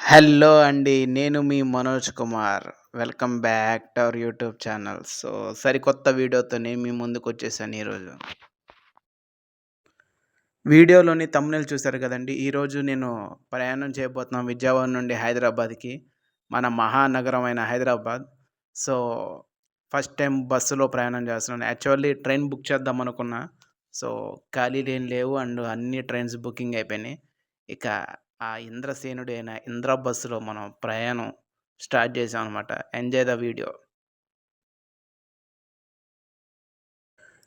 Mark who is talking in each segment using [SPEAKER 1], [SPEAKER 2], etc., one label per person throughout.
[SPEAKER 1] Hello అండి. నేను మీ Manoj Kumar. Welcome back to our YouTube channel. సరికొత్త వీడియోతో నేను మీ ముందుకొచ్చేసాను ఈరోజు. వీడియోలోని థంబ్‌నెయిల్ చూసారు కదండీ! ఈరోజు నేను ప్రయాణం చేయబోతున్నాను విజయవాడ నుండి హైదరాబాద్‌కి. మన మహానగరమైన హైదరాబాద్. సో, ఫస్ట్ టైమ్ బస్సులో ప్రయాణం చేస్తున్నాను. యాక్చువల్లీ ట్రైన్ బుక్ చేద్దాం అనుకున్నా. సో, ఖాళీలేం లేవు అండ్ అన్ని ట్రైన్స్ బుకింగ్ అయిపోయినాయి. ఇక ఆ ఇంద్రసేనుడైన ఇంద్ర బస్సులో మనం ప్రయాణం స్టార్ట్ చేశామనమాట. Enjoy the video.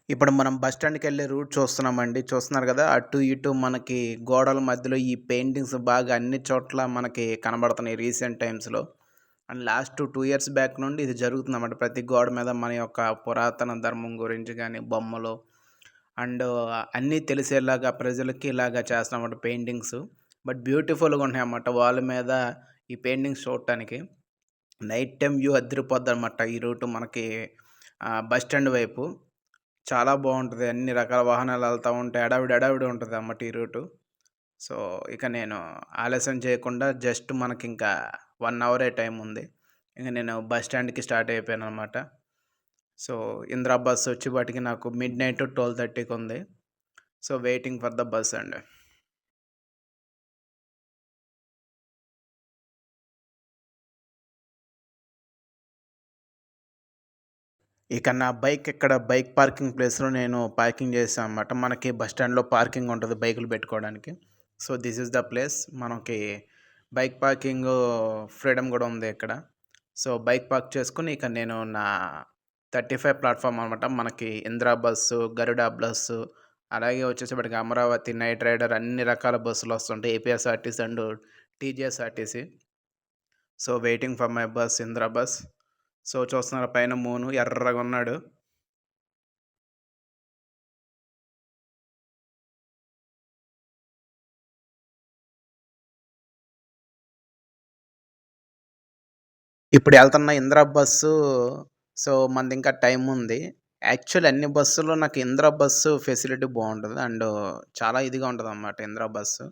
[SPEAKER 1] ఇప్పుడు మనం బస్ స్టాండ్‌కెళ్ళే రూట్ చూస్తున్నామండి. చూస్తున్నారు కదా! అటు ఇటు మనకి గోడల మధ్యలో ఈ పెయింటింగ్స్ బాగా అన్ని చోట్ల మనకి కనబడుతున్నాయి రీసెంట్ టైమ్స్‌లో. అండ్ లాస్ట్ 2 ఇయర్స్ బ్యాక్ నుండి ఇది జరుగుతుందన్నమాట. ప్రతి గోడ మీద మన యొక్క పురాతన ధర్మం గురించి గాని, బొమ్మలు అండ్ అన్నీ తెలిసేలాగా ప్రజలకి ఇలాగా చేస్తున్నామన్నమాట పెయింటింగ్స్. బట్ బ్యూటిఫుల్‌గా ఉంటున్నాయన్నమాట వాల్ మీద ఈ పెయింటింగ్స్ చూడటానికి. నైట్ టైమ్ వ్యూ అదిరిపోద్దనమాట. ఈ రూట్ మనకి బస్ స్టాండ్ వైపు. చాలా బావుంటది. అన్ని రకాల వాహనాలు ఎళ్తా ఉంటాయి. హడావిడి ఉంటదన్నమాట ఈ రూటు. సో, ఇక నేను ఆలస్యం చేయకుండా జస్ట్ మనకింకా 1 అవరే టైం ఉంది. ఇంక నేను బస్ స్టాండ్‌కి స్టార్ట్ అయిపోయాననమాట. సో, ఇందిరా బస్ వచ్చేపాటికి నాకు మిడ్‌నైట్ 12:30కి ఉంది. So, waiting for the bus అండి. ఇక నా బైక్ ఇక్కడ బైక్ పార్కింగ్ ప్లేస్‌లో నేను పార్కింగ్ చేశా అనమాట. మనకి బస్ స్టాండ్‌లో పార్కింగ్ ఉంటది బైకులు పెట్టుకోవడానికి. So, this is the place. మనకి బైక్ పార్కింగు ఫ్రీడమ్ గూడా ఉంది ఇక్కడ. సో, బైక్ పార్క్ చేసుకొని ఇక నేను నా 35 ప్లాట్‌ఫార్మ్ అనమాట. మనకి ఇందిరా బస్సు, గరుడ బస్సు, అలాగే వచ్చేసేపటికి అమరావతి, నైట్ రైడర్ అన్ని రకాల బస్సులొస్తుంటాయి. APSRTC and TGSRTC. So, waiting for my bus Indira bus. So, చూస్తున్నారా పైన మూను ఎర్రగున్నాడు. ఇప్పుడు ఎళ్తున్న ఇందిరా బస్సు. సో, మనదింకా టైముంది. యాక్చువల్లీ అన్ని బస్సుల్లో నాకు ఇందిరా బస్సు ఫెసిలిటీ బావుంటది. అండ్ చాలా ఇదిగా ఉంటదనమాట ఇందిరా బస్సు.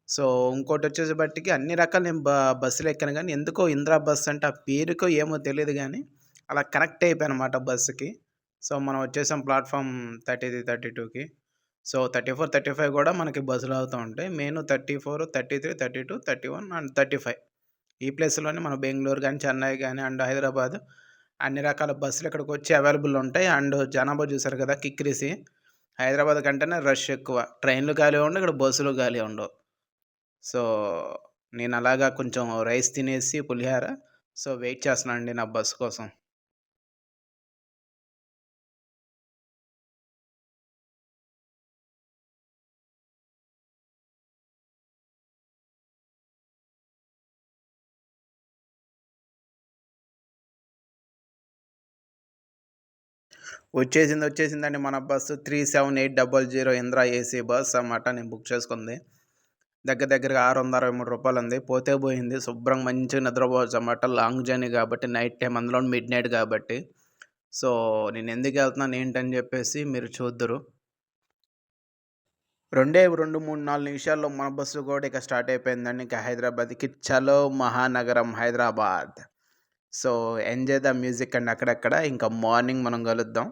[SPEAKER 1] సో, ఇంకోటొచ్చేసేపటికి అన్ని రకాల నేను బస్సులెక్కాను గానీ, ఎందుకో ఇందిరా బస్ అంటే ఆ పేరుకో ఏమో తెలీదు గానీ, అలా కనెక్ట్ అయిపోయానమాట బస్సుకి. సో, మనం వచ్చేసాం ప్లాట్‌ఫార్మ్ 30, 32కి. సో, 34, 35 గూడా మనకి బస్సులాగుతా ఉంటాయి. Main 34, 33, 32, 31 and 35. ఈ ప్లేస్‌లోనే మన బెంగుళూరు గాని, చెన్నై గాని అండ్ హైదరాబాద్ అన్ని రకాల బస్సులు ఇక్కడికొచ్చి అవైలబుల్ ఉంటాయి. అండ్ జనాభా చూసారు కదా! కిక్కిరిసి. హైదరాబాద్ కంటేనే రష్ ఎక్కువ. ట్రైన్‌లు ఖాళీ ఉండవు. ఇక్కడ బస్సులు ఖాళీ ఉండవు. సో, నేనలాగా కొంచెం రైస్ తినేసి పులిహార. సో, వెయిట్ చేస్తున్నానండి నా బస్సు కోసం. వచ్చేసిందండి మన బస్సు 37800 ఇందిరా ఏసీ బస్ అన్నమాట. నేను బుక్ చేసుకుంది. దగ్గరగా రూ. 663 ఉంది. పోతే పోయింది. శుభ్రంగా మంచిగా నిద్రపోవచ్చన్నమాట. లాంగ్ జర్నీ కాబట్టి నైట్ టైమ్ అందులోను మిడ్‌నైట్ కాబట్టి. సో, నేనెందుకెళ్తున్నాను ఏంటని జెప్పేసి మీరు చూద్దురు. 2, 3, 4 నిమిషాల్లో మన బస్సు గూడా ఇక స్టార్ట్ అయిపోయిందండి. ఇక హైదరాబాద్‌కి చలో మహానగరం Hyderabad. So, enjoy the music అండి అక్కడక్కడ. ఇంకా మార్నింగ్ మనం కలుద్దాం.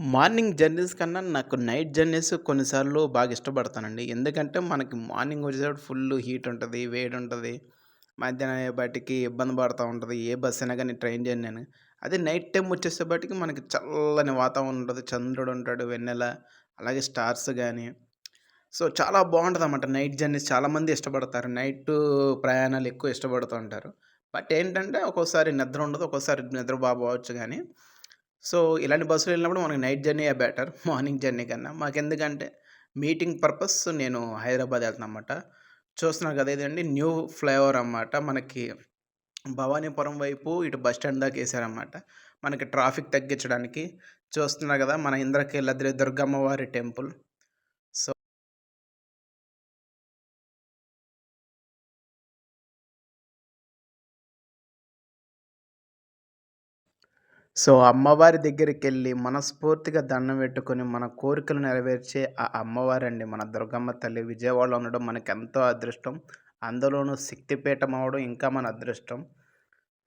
[SPEAKER 1] మార్నింగ్ జర్నీస్ కన్నా నాకు నైట్ జర్నీస్ కొన్నిసార్లు బాగా ఇష్టపడతానండి. ఎందుకంటే మనకి మార్నింగ్ వచ్చేటప్పుడు ఫుల్లు హీట్ ఉంటది, వేడుంటది. మధ్యాహ్నం అయ్యేపాటికి ఇబ్బంది పడతా ఉంటది. ఏ బస్ అయినా గాని ట్రైన్ జర్నీ అని. అదే నైట్ టైమ్ వచ్చేసేపాటికి మనకి చల్లని వాతావరణం ఉంటది. చంద్రుడుంటాడు, వెన్నెల, అలాగే స్టార్స్ గాని, సో, చాలా బావుంటదనమాట. నైట్ జర్నీస్ చాలామంది ఇష్టపడతారు. నైటు ప్రయాణాలు ఎక్కువ ఇష్టపడుతూ ఉంటారు. బట్ ఏంటంటే ఒక్కోసారి నిద్ర ఉండదు. ఒక్కోసారి నిద్ర పోవచ్చు గానీ, సో, ఇలాంటి బస్సులో వెళ్ళినప్పుడు మనకి నైట్ జర్నీయే బెటర్ మార్నింగ్ జర్నీ కన్నా. మాకెందుకంటే మీటింగ్ పర్పస్ నేను హైదరాబాద్ ఎళ్తున్నాననమాట. చూస్తున్నారు కదా! ఇదండి న్యూ ఫ్లైఓవర్ అనమాట. మనకి భవానీపురం వైపు ఇటు బస్ స్టాండ్ దాకా ఏసారనమాట. మనకి ట్రాఫిక్ తగ్గించడానికి. చూస్తున్నారు గదా! మన ఇంద్రకీలాద్రి దుర్గమ్మ వారి టెంపుల్. సో అమ్మవారి దగ్గరికెళ్ళి మనస్ఫూర్తిగా దండం పెట్టుకొని, మన కోరికలు నెరవేర్చే ఆ అమ్మవారండి మన దుర్గమ్మ తల్లి. విజయవాడలో ఉండడం మనకెంతో అదృష్టం. అందులోనూ శక్తిపీఠం అవ్వడం ఇంకా మన అదృష్టం.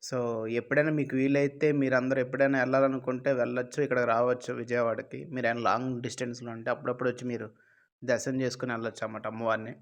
[SPEAKER 1] సో, ఎప్పుడైనా మీకు వీలైతే మీరందరూ ఎప్పుడైనా ఎళ్ళాలనుకుంటే వెళ్ళొచ్చు. ఇక్కడికి రావచ్చు విజయవాడకి. మీరేమైనా లాంగ్ డిస్టెన్స్‌లో ఉంటే అప్పుడప్పుడొచ్చి మీరు దర్శనం చేసుకొని ఎళ్ళొచ్చన్నమాట అమ్మవారిని.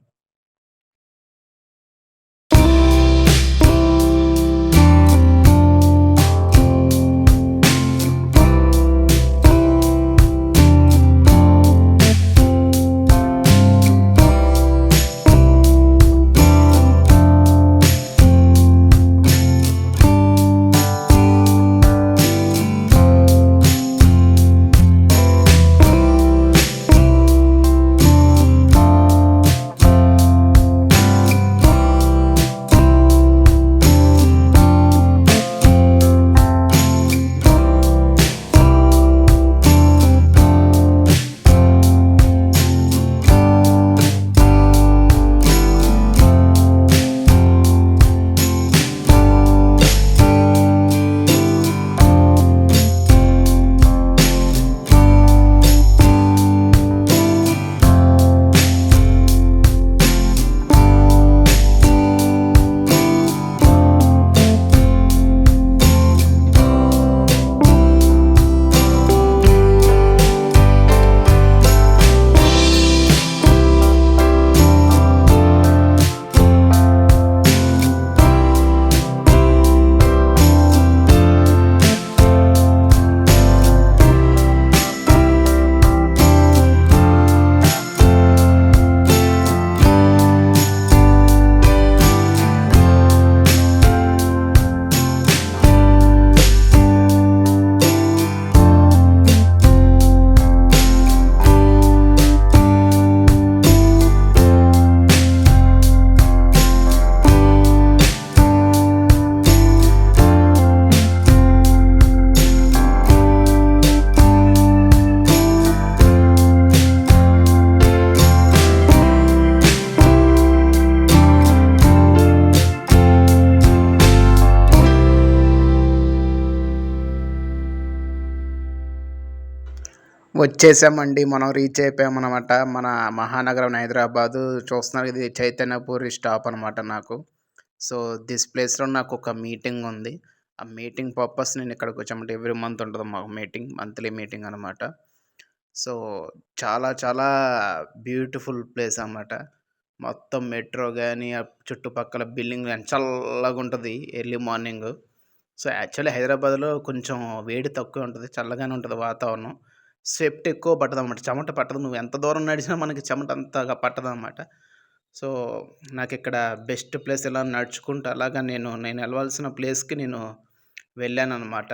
[SPEAKER 1] వచ్చేసామండి. మనం రీచ్ అయిపోయామనమాట. మన మహానగరం హైదరాబాదు. చూస్తున్నారు ఇది చైతన్యపూరి స్టాప్ అనమాట నాకు. సో, దిస్ ప్లేస్‌లో నాకొక మీటింగ్ ఉంది. ఆ మీటింగ్ పర్పస్ నేను ఇక్కడికొచ్చామంటే ఎవ్రీ మంత్ ఉంటది మాకు మీటింగ్. మంత్లీ మీటింగ్ అనమాట. సో, చాలా చాలా బ్యూటిఫుల్ ప్లేస్ అనమాట. మొత్తం మెట్రో గాని, ఆ చుట్టుపక్కల బిల్డింగ్‌లు గాని చల్లగుంటది ఎర్లీ మార్నింగు. సో, యాక్చువల్లీ హైదరాబాద్‌లో కొంచెం వేడి తక్కువే ఉంటది. చల్లగానే ఉంటది వాతావరణం. స్వెట్ ఎక్కువ పట్టదనమాట. చెమట పట్టదు. నువ్వు ఎంత దూరం నడిచినా మనకి చెమట అంతగా పట్టదనమాట. సో, నాకిక్కడ బెస్ట్ ప్లేస్ ఇలా నడుచుకుంటూ అలాగా నేను ఎళ్ళవలసిన ప్లేస్‌కి నేను వెళ్ళాననమాట.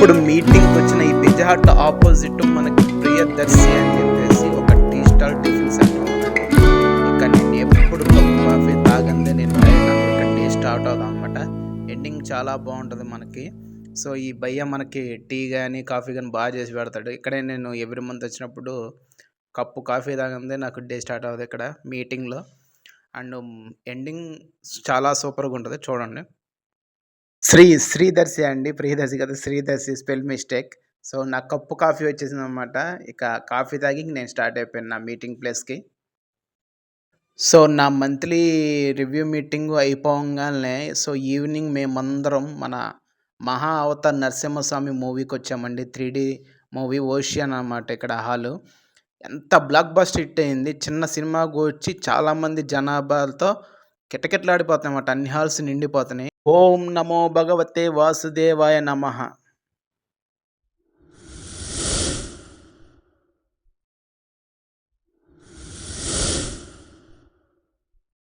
[SPEAKER 1] ఇప్పుడు మీటింగ్‌కొచ్చిన ఈ పిజ్జా హట్ ఆపోజిట్ మనకి ప్రియదర్శి అని చెప్పేసి ఒక టీ స్టాల్ టిఫిన్ సెంటర్ ఉందండి. ఇక్కడ నేను ఎప్పుడు కప్పు కాఫీ తాగందే నేను బయట ఇక్కడ టీ స్టార్ట్ అవుదామనమాట. ఎండింగ్ చాలా బావుంటది మనకి. సో, ఈ భయ్య మనకి టీ గాని, కాఫీ గాని చేసి పెడతాడు. ఇక్కడే నేను ఎవ్రీ మంత్ వచ్చినప్పుడు కప్పు కాఫీ తాగందే నాకు డే స్టార్ట్ అవ్వదు ఇక్కడ మీటింగ్‌లో. అండ్ ఎండింగ్ చాలా సూపర్‌గుంటది చూడండి. శ్రీదర్శి అండి. ప్రియదర్శి కాదు శ్రీదర్శి స్పెల్ మిస్టేక్. సో, నాకు కప్పు కాఫీ వచ్చేసిందనమాట. ఇక కాఫీ తాగి నేను స్టార్ట్ అయిపోయాను నా మీటింగ్ ప్లేస్‌కి. సో, నా మంత్లీ రివ్యూ మీటింగు అయిపోంగాల్నే ఈవినింగ్ మేమందరం మన 'మహా అవతార్ నరసింహస్వామి' మూవీకొచ్చామండి. 3డీ మూవీ 'ఓషియన్' అనమాట ఇక్కడ హాలు. ఎంత బ్లాక్ బస్టర్ హిట్ అయింది. చిన్న సినిమాకొచ్చి చాలామంది జనాభాలతో కిటకిటలాడిపోతున్నాయన్నమాట. అన్ని హాల్స్ నిండిపోతున్నాయి. ఓం నమో భగవతే వాసుదేవాయ నమః.